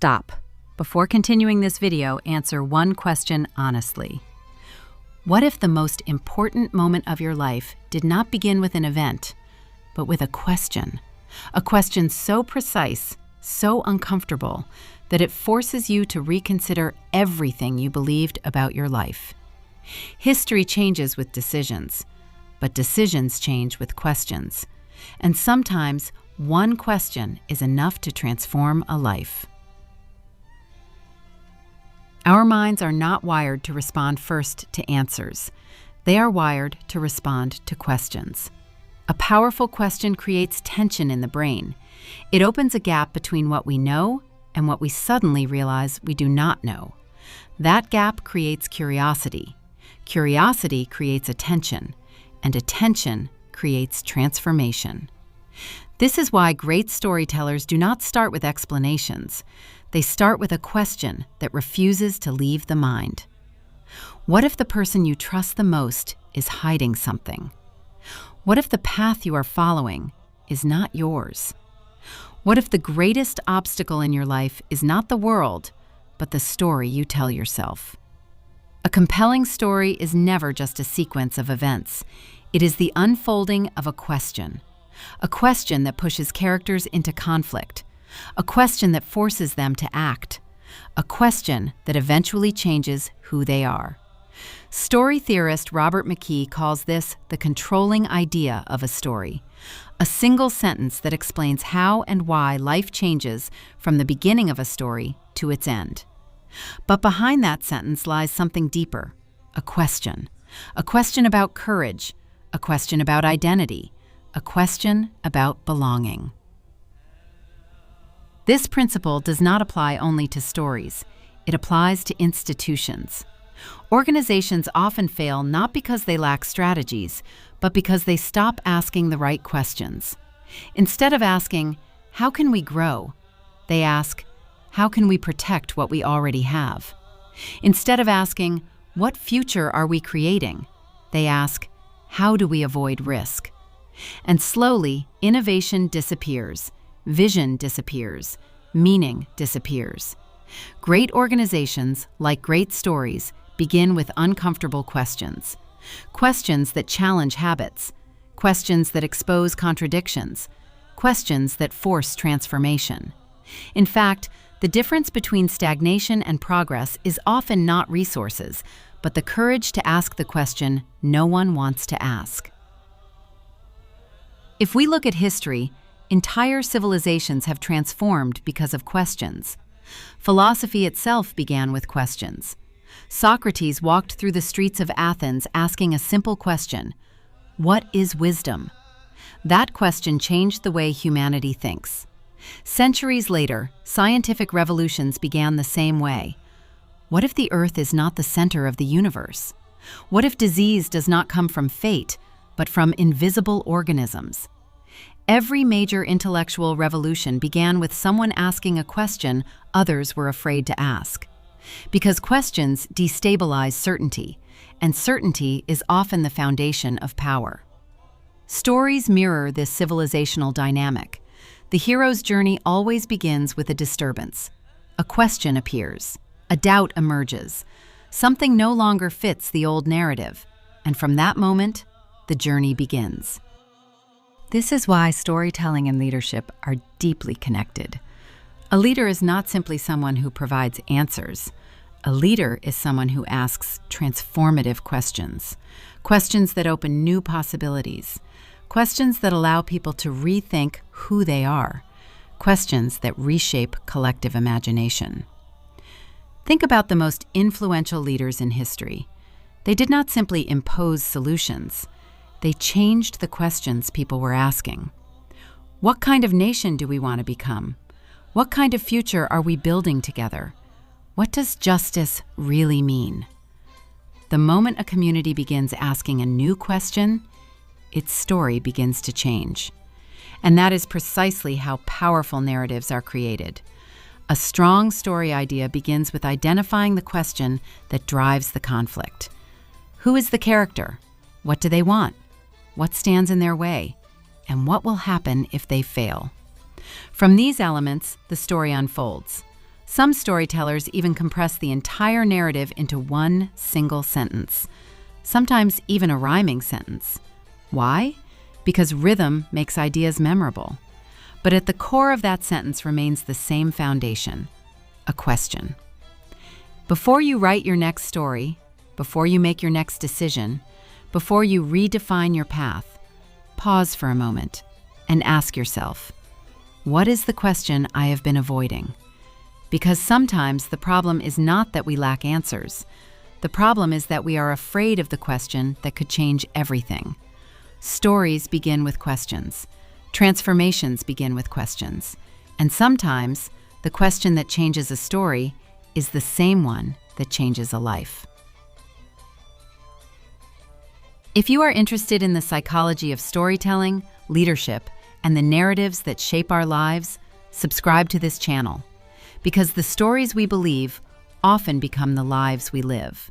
Stop. Before continuing this video, answer one question honestly. What if the most important moment of your life did not begin with an event, but with a question? A question so precise, so uncomfortable, that it forces you to reconsider everything you believed about your life. History changes with decisions, but decisions change with questions. And sometimes, one question is enough to transform a life. Our minds are not wired to respond first to answers. They are wired to respond to questions. A powerful question creates tension in the brain. It opens a gap between what we know and what we suddenly realize we do not know. That gap creates curiosity. Curiosity creates attention, and attention creates transformation. This is why great storytellers do not start with explanations. They start with a question that refuses to leave the mind. What if the person you trust the most is hiding something? What if the path you are following is not yours? What if the greatest obstacle in your life is not the world, but the story you tell yourself? A compelling story is never just a sequence of events. It is the unfolding of a question that pushes characters into conflict, a question that forces them to act, a question that eventually changes who they are. Story theorist Robert McKee calls this the controlling idea of a story, a single sentence that explains how and why life changes from the beginning of a story to its end. But behind that sentence lies something deeper, a question about courage, a question about identity, a question about belonging. This principle does not apply only to stories. It applies to institutions. Organizations often fail not because they lack strategies, but because they stop asking the right questions. Instead of asking, "How can we grow?" they ask, "How can we protect what we already have?" Instead of asking, "What future are we creating?" they ask, "How do we avoid risk?" And slowly, innovation disappears, vision disappears, meaning disappears. Great organizations, like great stories, begin with uncomfortable questions. Questions that challenge habits, questions that expose contradictions, questions that force transformation. In fact, the difference between stagnation and progress is often not resources, but the courage to ask the question no one wants to ask. If we look at history, entire civilizations have transformed because of questions. Philosophy itself began with questions. Socrates walked through the streets of Athens asking a simple question: what is wisdom? That question changed the way humanity thinks. Centuries later, scientific revolutions began the same way. What if the Earth is not the center of the universe? What if disease does not come from fate, but from invisible organisms? Every major intellectual revolution began with someone asking a question others were afraid to ask. Because questions destabilize certainty, and certainty is often the foundation of power. Stories mirror this civilizational dynamic. The hero's journey always begins with a disturbance. A question appears, a doubt emerges, something no longer fits the old narrative, and from that moment, the journey begins. This is why storytelling and leadership are deeply connected. A leader is not simply someone who provides answers. A leader is someone who asks transformative questions, questions that open new possibilities, questions that allow people to rethink who they are, questions that reshape collective imagination. Think about the most influential leaders in history. They did not simply impose solutions. They changed the questions people were asking. What kind of nation do we want to become? What kind of future are we building together? What does justice really mean? The moment a community begins asking a new question, its story begins to change. And that is precisely how powerful narratives are created. A strong story idea begins with identifying the question that drives the conflict. Who is the character? What do they want? What stands in their way? And what will happen if they fail? From these elements, the story unfolds. Some storytellers even compress the entire narrative into one single sentence, sometimes even a rhyming sentence. Why? Because rhythm makes ideas memorable. But at the core of that sentence remains the same foundation: a question. Before you write your next story, before you make your next decision, before you redefine your path, pause for a moment and ask yourself, what is the question I have been avoiding? Because sometimes the problem is not that we lack answers. The problem is that we are afraid of the question that could change everything. Stories begin with questions. Transformations begin with questions. And sometimes the question that changes a story is the same one that changes a life. If you are interested in the psychology of storytelling, leadership, and the narratives that shape our lives, subscribe to this channel, because the stories we believe often become the lives we live.